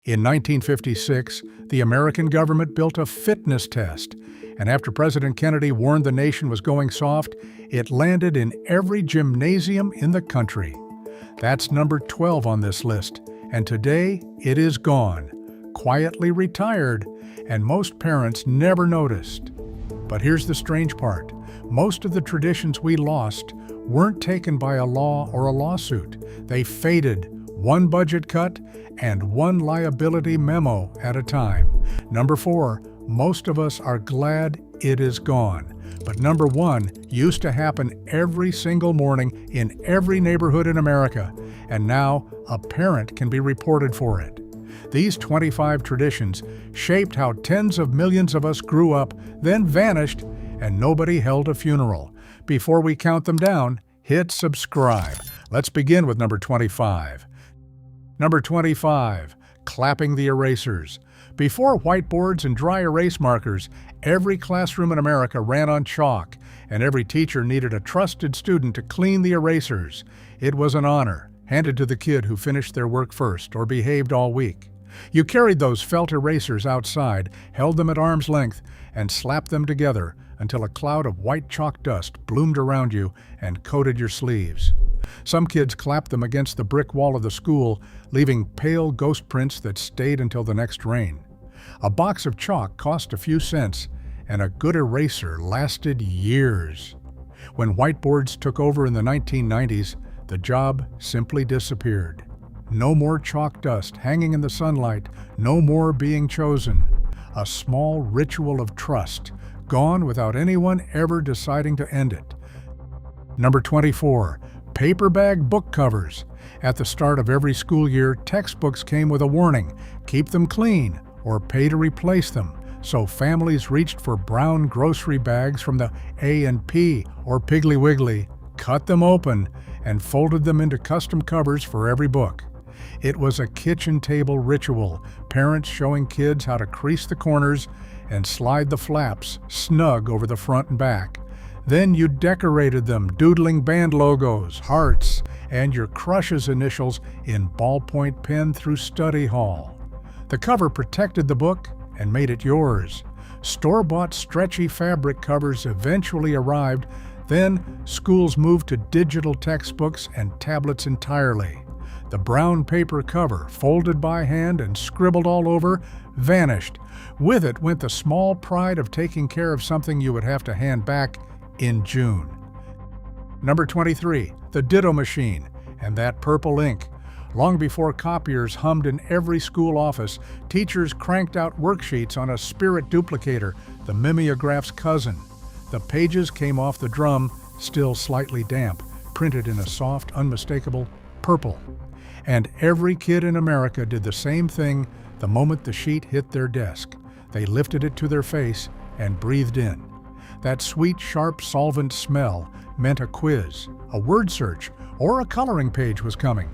In 1956, the American government built a fitness test, and after President Kennedy warned the nation was going soft, it landed in every gymnasium in the country. That's number 12 on this list, and today it is gone, quietly retired, and most parents never noticed. But here's the strange part. Most of the traditions we lost weren't taken by a law or a lawsuit. They faded, one budget cut and one liability memo at a time. Number 4, most of us are glad it is gone. But number 1 used to happen every single morning in every neighborhood in America, and now a parent can be reported for it. These 25 traditions shaped how tens of millions of us grew up, then vanished, and nobody held a funeral. Before we count them down, hit subscribe. Let's begin with number 25. Number 25, clapping the erasers. Before whiteboards and dry erase markers, every classroom in America ran on chalk, and every teacher needed a trusted student to clean the erasers. It was an honor, handed to the kid who finished their work first or behaved all week. You carried those felt erasers outside, held them at arm's length, and slapped them together until a cloud of white chalk dust bloomed around you and coated your sleeves. Some kids clapped them against the brick wall of the school, leaving pale ghost prints that stayed until the next rain. A box of chalk cost a few cents, and a good eraser lasted years. When whiteboards took over in the 1990s, the job simply disappeared. No more chalk dust hanging in the sunlight, no more being chosen. A small ritual of trust, gone without anyone ever deciding to end it. Number 24, paper bag book covers. At the start of every school year, textbooks came with a warning: keep them clean or pay to replace them. So families reached for brown grocery bags from the A&P or Piggly Wiggly, cut them open, and folded them into custom covers for every book. It was a kitchen table ritual, parents showing kids how to crease the corners and slide the flaps snug over the front and back. Then you decorated them, doodling band logos, hearts, and your crush's initials in ballpoint pen through study hall. The cover protected the book and made it yours. Store-bought stretchy fabric covers eventually arrived. Then schools moved to digital textbooks and tablets entirely. The brown paper cover, folded by hand and scribbled all over, vanished. With it went the small pride of taking care of something you would have to hand back in June. Number 23, the ditto machine, and that purple ink. Long before copiers hummed in every school office, teachers cranked out worksheets on a spirit duplicator, the mimeograph's cousin. The pages came off the drum, still slightly damp, printed in a soft, unmistakable purple. And every kid in America did the same thing the moment the sheet hit their desk. They lifted it to their face and breathed in. That sweet, sharp solvent smell meant a quiz, a word search, or a coloring page was coming.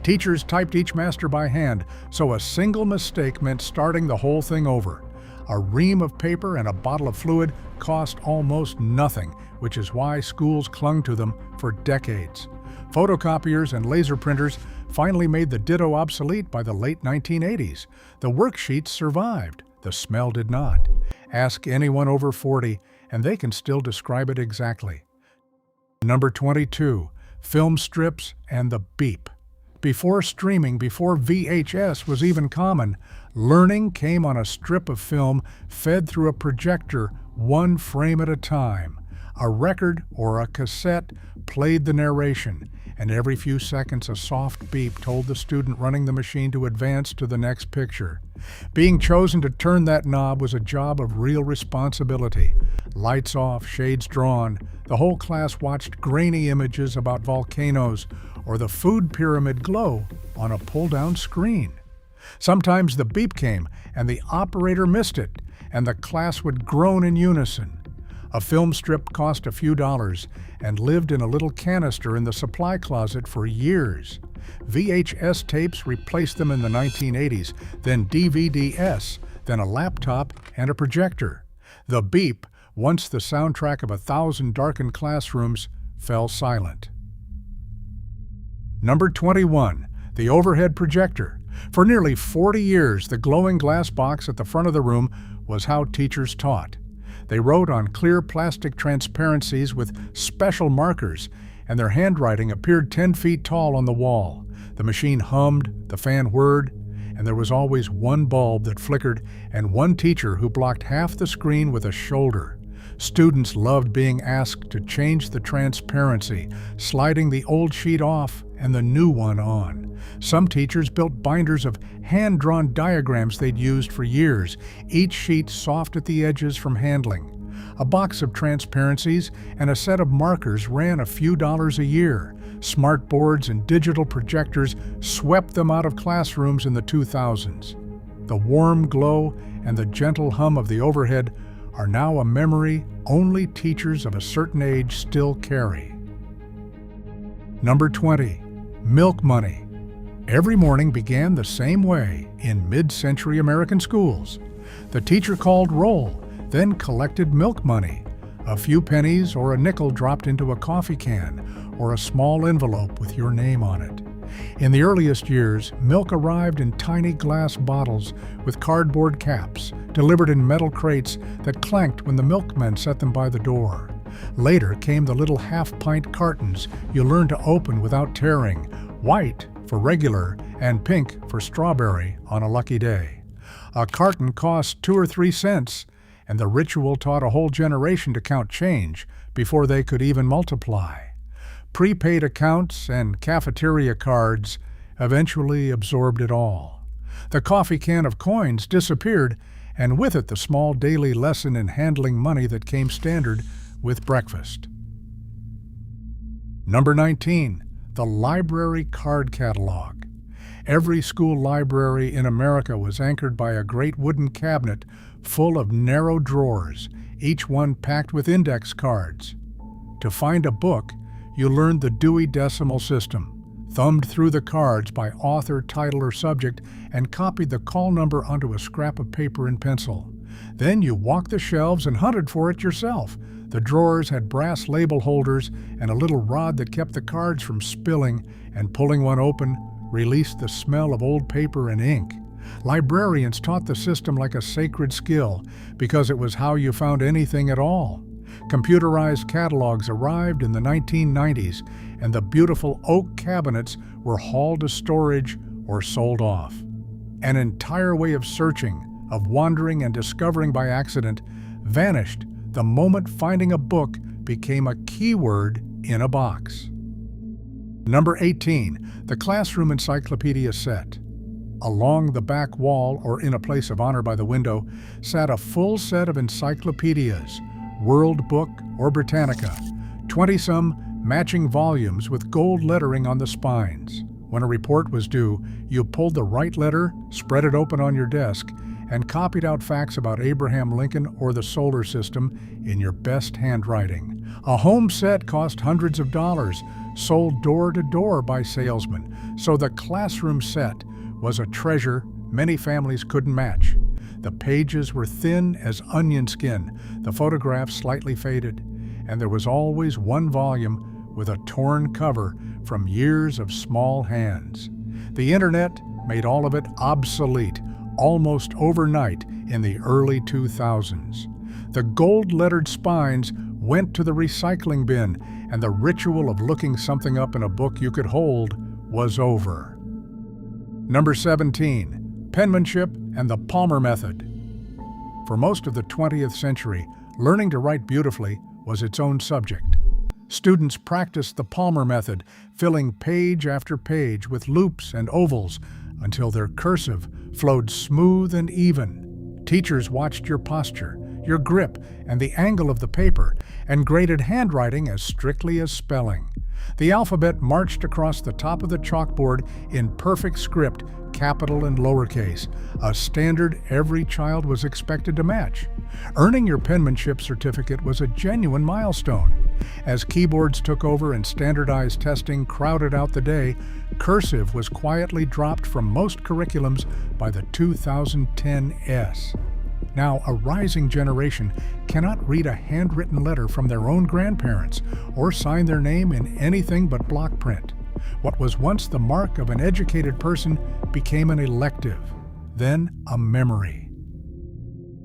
Teachers typed each master by hand, so a single mistake meant starting the whole thing over. A ream of paper and a bottle of fluid cost almost nothing, which is why schools clung to them for decades. Photocopiers and laser printers finally made the ditto obsolete by the late 1980s. The worksheets survived, the smell did not. Ask anyone over 40, and they can still describe it exactly. Number 22, film strips and the beep. Before streaming, before VHS was even common, learning came on a strip of film fed through a projector, one frame at a time. A record or a cassette played the narration, and every few seconds a soft beep told the student running the machine to advance to the next picture. Being chosen to turn that knob was a job of real responsibility. Lights off, shades drawn, the whole class watched grainy images about volcanoes or the food pyramid glow on a pull-down screen. Sometimes the beep came and the operator missed it, and the class would groan in unison. A film strip cost a few dollars and lived in a little canister in the supply closet for years. VHS tapes replaced them in the 1980s, then DVD-S, then a laptop and a projector. The beep, once the soundtrack of 1,000 darkened classrooms, fell silent. Number 21, the overhead projector. For nearly 40 years, the glowing glass box at the front of the room was how teachers taught. They wrote on clear plastic transparencies with special markers, and their handwriting appeared 10 feet tall on the wall. The machine hummed, the fan whirred, and there was always one bulb that flickered and one teacher who blocked half the screen with a shoulder. Students loved being asked to change the transparency, sliding the old sheet off and the new one on. Some teachers built binders of hand-drawn diagrams they'd used for years, each sheet soft at the edges from handling. A box of transparencies and a set of markers ran a few dollars a year. Smart boards and digital projectors swept them out of classrooms in the 2000s. The warm glow and the gentle hum of the overhead are now a memory only teachers of a certain age still carry. Number 20. Milk money. Every morning began the same way in mid-century American schools. The teacher called roll, then collected milk money. A few pennies or a nickel dropped into a coffee can or a small envelope with your name on it. In the earliest years, milk arrived in tiny glass bottles with cardboard caps, delivered in metal crates that clanked when the milkmen set them by the door. Later came the little half-pint cartons you learned to open without tearing, white for regular and pink for strawberry on a lucky day. A carton cost 2 or 3 cents, and the ritual taught a whole generation to count change before they could even multiply. Prepaid accounts and cafeteria cards eventually absorbed it all. The coffee can of coins disappeared, and with it the small daily lesson in handling money that came standard with breakfast. Number 19. The library card catalog. Every school library in America was anchored by a great wooden cabinet full of narrow drawers, each one packed with index cards. To find a book, you learned the Dewey Decimal System, thumbed through the cards by author, title, or subject, and copied the call number onto a scrap of paper and pencil. Then you walked the shelves and hunted for it yourself. The drawers had brass label holders and a little rod that kept the cards from spilling, and pulling one open released the smell of old paper and ink. Librarians taught the system like a sacred skill because it was how you found anything at all. Computerized catalogs arrived in the 1990s, and the beautiful oak cabinets were hauled to storage or sold off. An entire way of searching, of wandering and discovering by accident, vanished the moment finding a book became a keyword in a box. Number 18. The classroom encyclopedia set. Along the back wall or in a place of honor by the window sat a full set of encyclopedias, World Book or Britannica, 20-some matching volumes with gold lettering on the spines. When a report was due, you pulled the right letter, spread it open on your desk, and copied out facts about Abraham Lincoln or the solar system in your best handwriting. A home set cost hundreds of dollars, sold door to door by salesmen, so the classroom set was a treasure many families couldn't match. The pages were thin as onion skin, the photographs slightly faded, and there was always one volume with a torn cover from years of small hands. The internet made all of it obsolete almost overnight in the early 2000s. The gold-lettered spines went to the recycling bin, and the ritual of looking something up in a book you could hold was over. Number 17. Penmanship and the Palmer Method. For most of the 20th century, learning to write beautifully was its own subject. Students practiced the Palmer Method, filling page after page with loops and ovals until their cursive flowed smooth and even. Teachers watched your posture, your grip, and the angle of the paper, and graded handwriting as strictly as spelling. The alphabet marched across the top of the chalkboard in perfect script, capital and lowercase, a standard every child was expected to match. Earning your penmanship certificate was a genuine milestone. As keyboards took over and standardized testing crowded out the day, cursive was quietly dropped from most curriculums by the 2010 S. Now, a rising generation cannot read a handwritten letter from their own grandparents or sign their name in anything but block print. What was once the mark of an educated person became an elective, then a memory.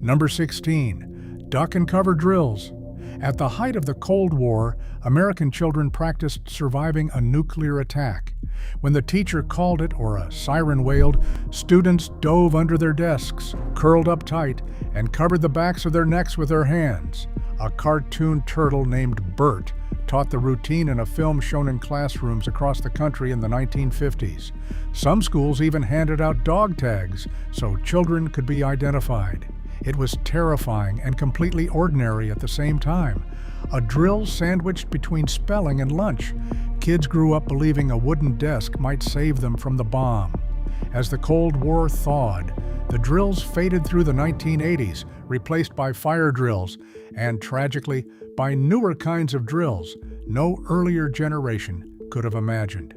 Number 16, duck and cover drills. At the height of the Cold War, American children practiced surviving a nuclear attack. When the teacher called it or a siren wailed, students dove under their desks, curled up tight, and covered the backs of their necks with their hands. A cartoon turtle named Bert taught the routine in a film shown in classrooms across the country in the 1950s. Some schools even handed out dog tags so children could be identified. It was terrifying and completely ordinary at the same time. A drill sandwiched between spelling and lunch. Kids grew up believing a wooden desk might save them from the bomb. As the Cold War thawed, the drills faded through the 1980s, replaced by fire drills, and tragically, by newer kinds of drills no earlier generation could have imagined.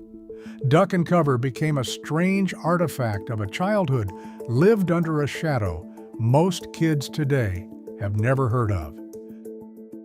Duck and cover became a strange artifact of a childhood lived under a shadow most kids today have never heard of.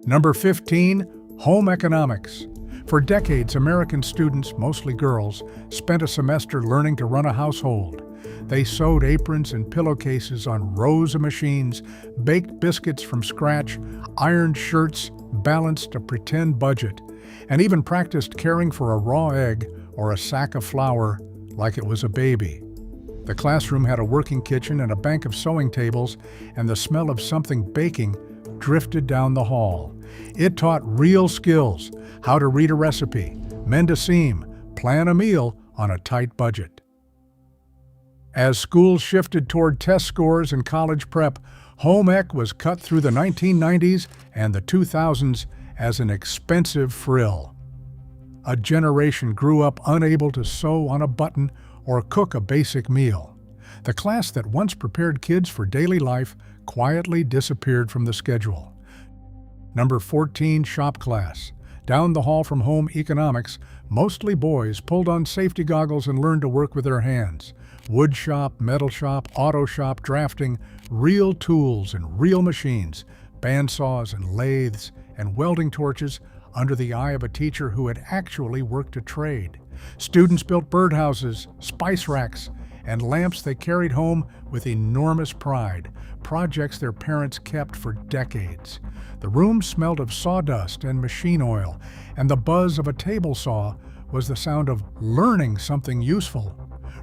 Number 15, home economics. For decades, American students, mostly girls, spent a semester learning to run a household. They sewed aprons and pillowcases on rows of machines, baked biscuits from scratch, ironed shirts, balanced a pretend budget, and even practiced caring for a raw egg or a sack of flour like it was a baby. The classroom had a working kitchen and a bank of sewing tables, and the smell of something baking drifted down the hall. It taught real skills, how to read a recipe, mend a seam, plan a meal on a tight budget. As schools shifted toward test scores and college prep, home ec was cut through the 1990s and the 2000s as an expensive frill. A generation grew up unable to sew on a button or cook a basic meal. The class that once prepared kids for daily life quietly disappeared from the schedule. Number 14, shop class. Down the hall from home economics, mostly boys pulled on safety goggles and learned to work with their hands. Wood shop, metal shop, auto shop, drafting, real tools and real machines, bandsaws and lathes and welding torches under the eye of a teacher who had actually worked a trade. Students built birdhouses, spice racks, and lamps they carried home with enormous pride, projects their parents kept for decades. The room smelled of sawdust and machine oil, and the buzz of a table saw was the sound of learning something useful.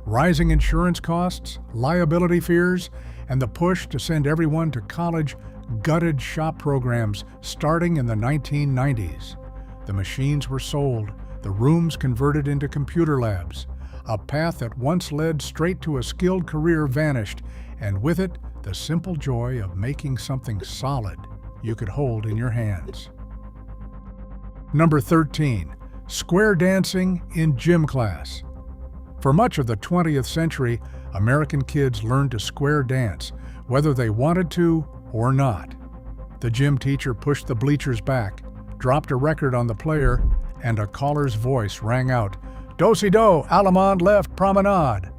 Rising insurance costs, liability fears, and the push to send everyone to college gutted shop programs starting in the 1990s. The machines were sold, the rooms converted into computer labs. A path that once led straight to a skilled career vanished, and with it, the simple joy of making something solid you could hold in your hands. Number 13, square dancing in gym class. For much of the 20th century, American kids learned to square dance, whether they wanted to or not. The gym teacher pushed the bleachers back, dropped a record on the player, and a caller's voice rang out, "Do-si-do, Allemande left promenade."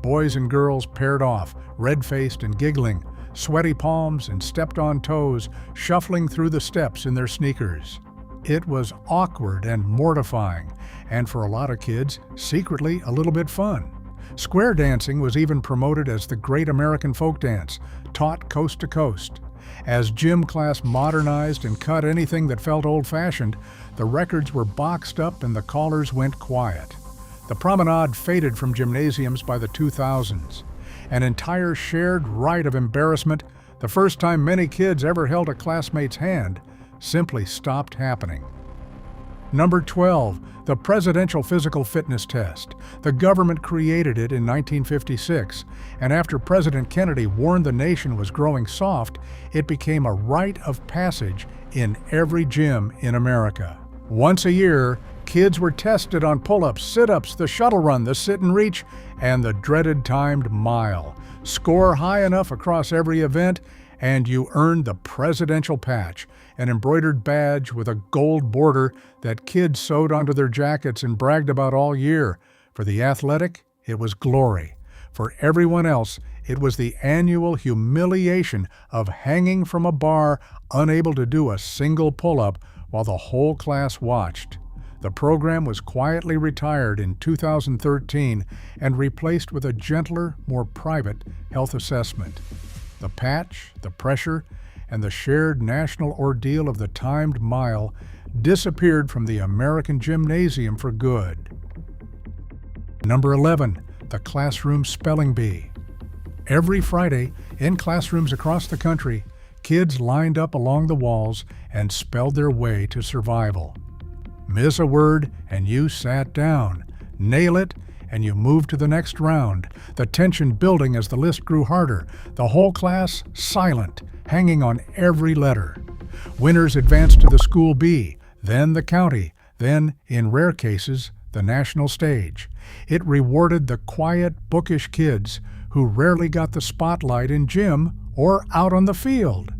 Boys and girls paired off, red-faced and giggling, sweaty palms and stepped-on toes, shuffling through the steps in their sneakers. It was awkward and mortifying, and for a lot of kids, secretly a little bit fun. Square dancing was even promoted as the great American folk dance, taught coast to coast. As gym class modernized and cut anything that felt old-fashioned, the records were boxed up and the callers went quiet. The promenade faded from gymnasiums by the 2000s. An entire shared rite of embarrassment, the first time many kids ever held a classmate's hand, simply stopped happening. Number 12, the Presidential Physical Fitness Test. The government created it in 1956, and after President Kennedy warned the nation was growing soft, it became a rite of passage in every gym in America. Once a year, kids were tested on pull-ups, sit-ups, the shuttle run, the sit and reach, and the dreaded timed mile. Score high enough across every event, and you earned the presidential patch, an embroidered badge with a gold border that kids sewed onto their jackets and bragged about all year. For the athletic, it was glory. For everyone else, it was the annual humiliation of hanging from a bar, unable to do a single pull-up while the whole class watched. The program was quietly retired in 2013 and replaced with a gentler, more private health assessment. The patch, the pressure, and the shared national ordeal of the timed mile disappeared from the American gymnasium for good. Number 11, the classroom spelling bee. Every Friday, in classrooms across the country, kids lined up along the walls and spelled their way to survival. Miss a word and you sat down. Nail it and you moved to the next round, the tension building as the list grew harder, the whole class silent, hanging on every letter. Winners advanced to the school B, then the county, then, in rare cases, the national stage. It rewarded the quiet, bookish kids who rarely got the spotlight in gym or out on the field.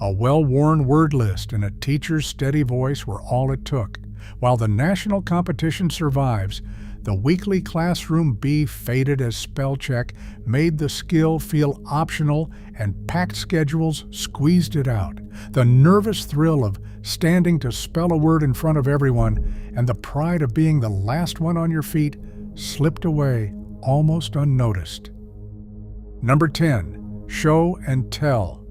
A well-worn word list and a teacher's steady voice were all it took. While the national competition survives, the weekly classroom B faded as spell check made the skill feel optional and packed schedules squeezed it out. The nervous thrill of standing to spell a word in front of everyone and the pride of being the last one on your feet slipped away almost unnoticed. Number 10, show and tell.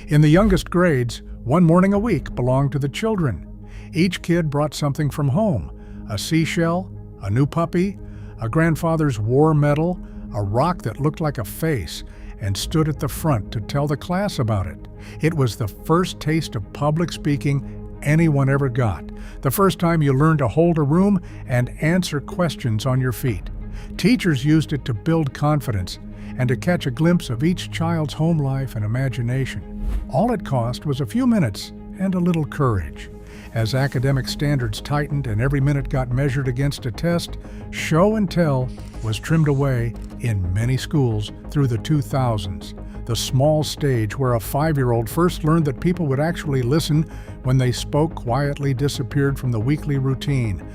In the youngest grades, one morning a week belonged to the children. Each kid brought something from home: a seashell, a new puppy, a grandfather's war medal, a rock that looked like a face, and stood at the front to tell the class about it. It was the first taste of public speaking anyone ever got, the first time you learned to hold a room and answer questions on your feet. Teachers used it to build confidence and to catch a glimpse of each child's home life and imagination. All it cost was a few minutes and a little courage. As academic standards tightened and every minute got measured against a test, show and tell was trimmed away in many schools through the 2000s. The small stage where a 5-year-old first learned that people would actually listen when they spoke quietly disappeared from the weekly routine.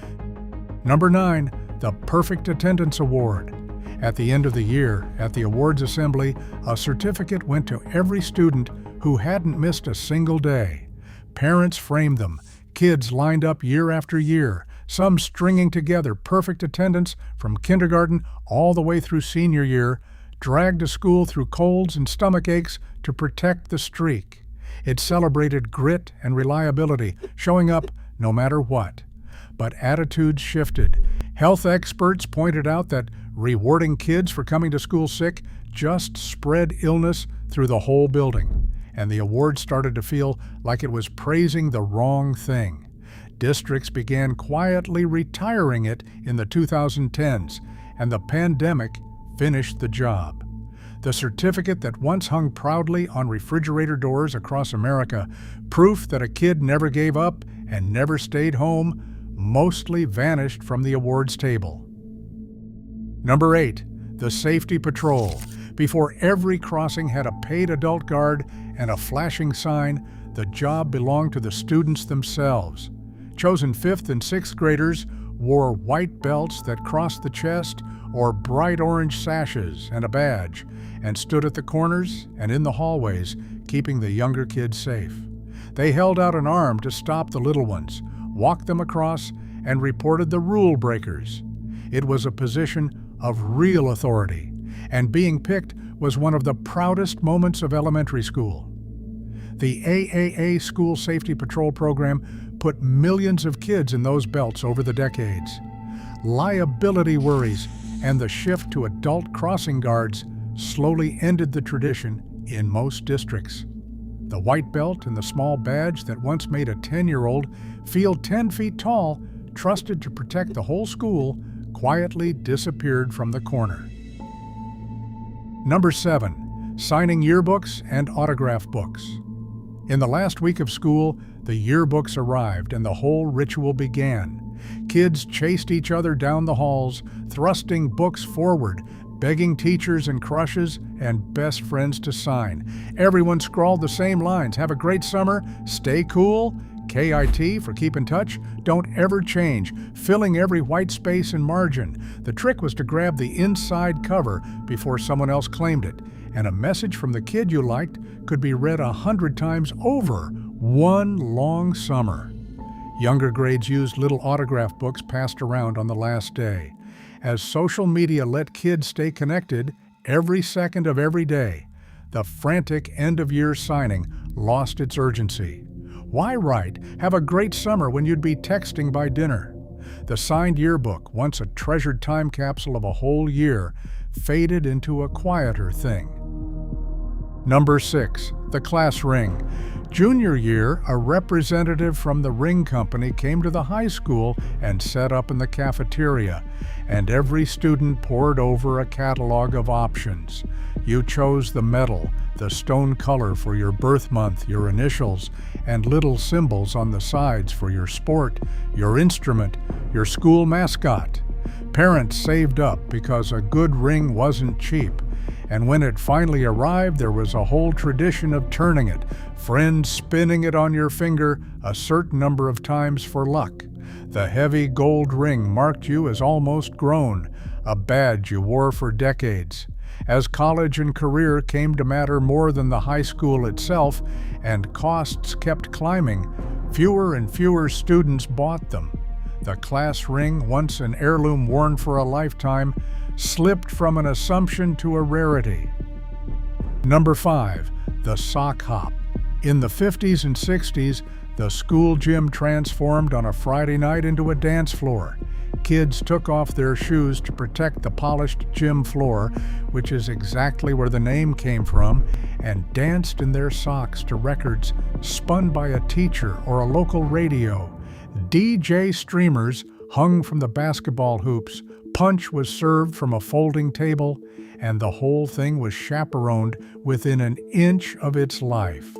Number 9, the Perfect Attendance Award. At the end of the year, at the awards assembly, a certificate went to every student who hadn't missed a single day. Parents framed them. Kids lined up year after year, some stringing together perfect attendance from kindergarten all the way through senior year, dragged to school through colds and stomach aches to protect the streak. It celebrated grit and reliability, showing up no matter what. But attitudes shifted. Health experts pointed out that rewarding kids for coming to school sick just spread illness through the whole building, and the award started to feel like it was praising the wrong thing. Districts began quietly retiring it in the 2010s, and the pandemic finished the job. The certificate that once hung proudly on refrigerator doors across America, proof that a kid never gave up and never stayed home, mostly vanished from the awards table. Number 8, the Safety Patrol. Before every crossing had a paid adult guard and a flashing sign, the job belonged to the students themselves. Chosen 5th and 6th graders wore white belts that crossed the chest or bright orange sashes and a badge, and stood at the corners and in the hallways, keeping the younger kids safe. They held out an arm to stop the little ones, walked them across, and reported the rule breakers. It was a position of real authority, and being picked was one of the proudest moments of elementary school. The AAA School Safety Patrol program put millions of kids in those belts over the decades. Liability worries and the shift to adult crossing guards slowly ended the tradition in most districts. The white belt and the small badge that once made a 10-year-old feel 10 feet tall, trusted to protect the whole school, quietly disappeared from the corner. Number 7, signing yearbooks and autograph books. In the last week of school, the yearbooks arrived and the whole ritual began. Kids chased each other down the halls, thrusting books forward, begging teachers and crushes and best friends to sign. Everyone scrawled the same lines: "Have a great summer, stay cool, KIT for keep in touch, don't ever change," filling every white space and margin. The trick was to grab the inside cover before someone else claimed it, and a message from the kid you liked could be read 100 times over one long summer. Younger grades used little autograph books passed around on the last day. As social media let kids stay connected every second of every day, the frantic end-of-year signing lost its urgency. Why write, "Have a great summer," when you'd be texting by dinner? The signed yearbook, once a treasured time capsule of a whole year, faded into a quieter thing. Number 6. The class ring. Junior year, a representative from the ring company came to the high school and set up in the cafeteria, and every student pored over a catalog of options. You chose the medal, the stone color for your birth month, your initials, and little symbols on the sides for your sport, your instrument, your school mascot. Parents saved up because a good ring wasn't cheap. And when it finally arrived, there was a whole tradition of turning it, friends spinning it on your finger a certain number of times for luck. The heavy gold ring marked you as almost grown, a badge you wore for decades. As college and career came to matter more than the high school itself, and costs kept climbing, fewer and fewer students bought them. The class ring, once an heirloom worn for a lifetime, slipped from an assumption to a rarity. Number 5. The sock hop. In the 50s and 60s, the school gym transformed on a Friday night into a dance floor. Kids took off their shoes to protect the polished gym floor, which is exactly where the name came from, and danced in their socks to records spun by a teacher or a local radio. DJ streamers hung from the basketball hoops, punch was served from a folding table, and the whole thing was chaperoned within an inch of its life.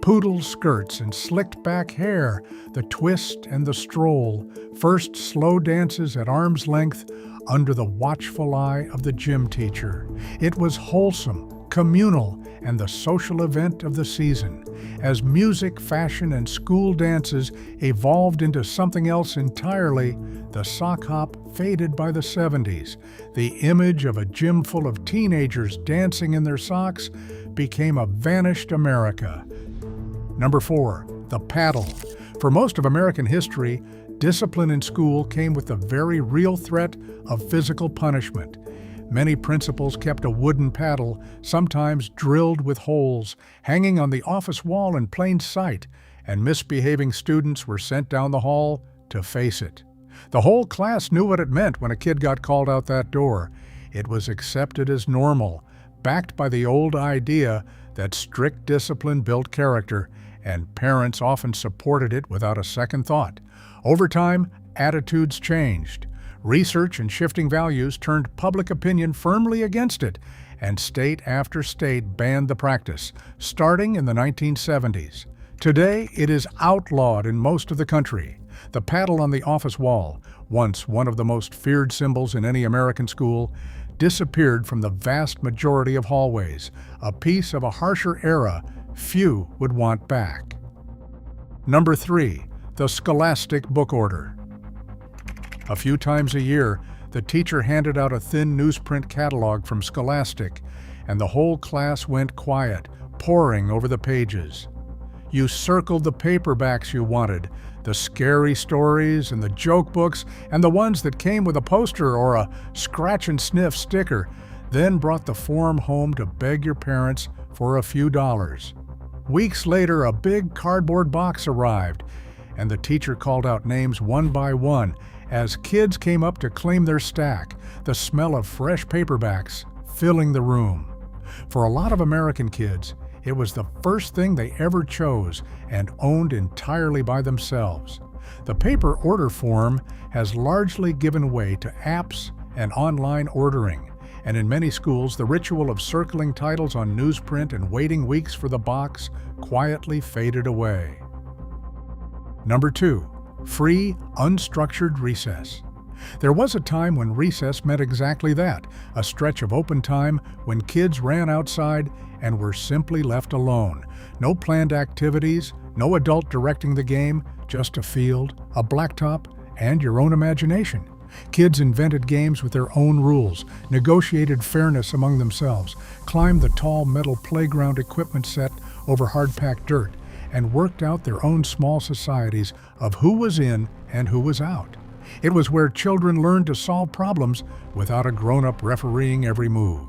Poodle skirts and slicked back hair, the twist and the stroll, first slow dances at arm's length under the watchful eye of the gym teacher. It was wholesome, communal, and the social event of the season. As music, fashion, and school dances evolved into something else entirely, the sock hop faded by the 70s. The image of a gym full of teenagers dancing in their socks became a vanished America. Number 4. The paddle. For most of American history, discipline in school came with the very real threat of physical punishment. Many principals kept a wooden paddle, sometimes drilled with holes, hanging on the office wall in plain sight, and misbehaving students were sent down the hall to face it. The whole class knew what it meant when a kid got called out that door. It was accepted as normal, backed by the old idea that strict discipline built character, and parents often supported it without a second thought. Over time, attitudes changed. Research and shifting values turned public opinion firmly against it, and state after state banned the practice, starting in the 1970s. Today, it is outlawed in most of the country. The paddle on the office wall, once one of the most feared symbols in any American school, disappeared from the vast majority of hallways, a piece of a harsher era few would want back. Number 3. The scholastic book order. A few times a year, the teacher handed out a thin newsprint catalog from Scholastic, and the whole class went quiet, poring over the pages. You circled the paperbacks you wanted, the scary stories and the joke books, and the ones that came with a poster or a scratch-and-sniff sticker, then brought the form home to beg your parents for a few dollars. Weeks later, a big cardboard box arrived, and the teacher called out names one by one as kids came up to claim their stack, the smell of fresh paperbacks filling the room. For a lot of American kids, it was the first thing they ever chose and owned entirely by themselves. The paper order form has largely given way to apps and online ordering, and in many schools, the ritual of circling titles on newsprint and waiting weeks for the box quietly faded away. Number 2. Free, unstructured recess. There was a time when recess meant exactly that, a stretch of open time when kids ran outside and were simply left alone. No planned activities, no adult directing the game, just a field, a blacktop, and your own imagination. Kids invented games with their own rules, negotiated fairness among themselves, climbed the tall metal playground equipment set over hard-packed dirt, and worked out their own small societies of who was in and who was out. It was where children learned to solve problems without a grown-up refereeing every move.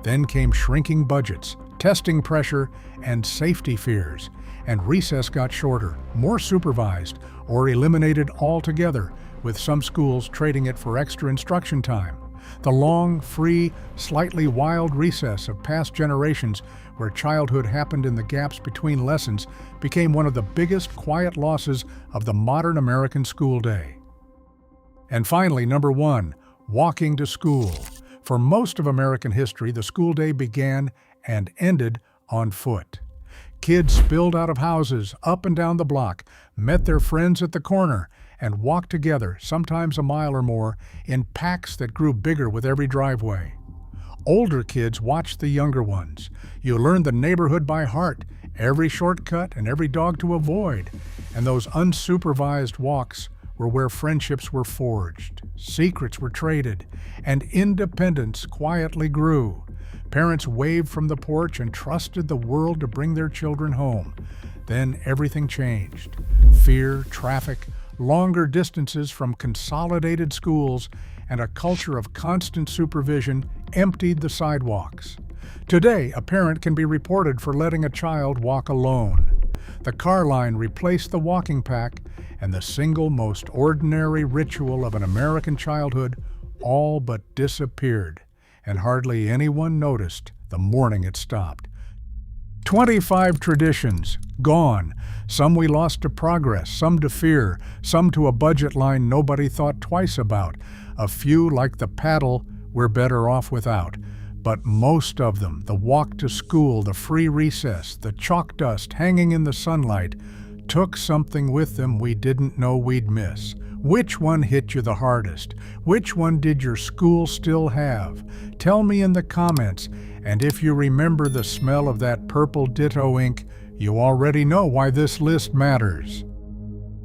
Then came shrinking budgets, testing pressure, and safety fears, and recess got shorter, more supervised, or eliminated altogether, with some schools trading it for extra instruction time. The long, free, slightly wild recess of past generations, where childhood happened in the gaps between lessons, became one of the biggest quiet losses of the modern American school day. And finally, number 1, walking to school. For most of American history, the school day began and ended on foot. Kids spilled out of houses, up and down the block, met their friends at the corner, and walked together, sometimes a mile or more, in packs that grew bigger with every driveway. Older kids watched the younger ones. You learned the neighborhood by heart, every shortcut and every dog to avoid. And those unsupervised walks were where friendships were forged, secrets were traded, and independence quietly grew. Parents waved from the porch and trusted the world to bring their children home. Then everything changed. Fear, traffic, longer distances from consolidated schools, and a culture of constant supervision emptied the sidewalks. Today, a parent can be reported for letting a child walk alone. The car line replaced the walking pack, and the single most ordinary ritual of an American childhood all but disappeared, and hardly anyone noticed the morning it stopped. 25 traditions, gone. Some we lost to progress, some to fear, some to a budget line nobody thought twice about. A few, like the paddle, we're better off without. But most of them, the walk to school, the free recess, the chalk dust hanging in the sunlight, took something with them we didn't know we'd miss. Which one hit you the hardest? Which one did your school still have? Tell me in the comments, and if you remember the smell of that purple ditto ink, you already know why this list matters.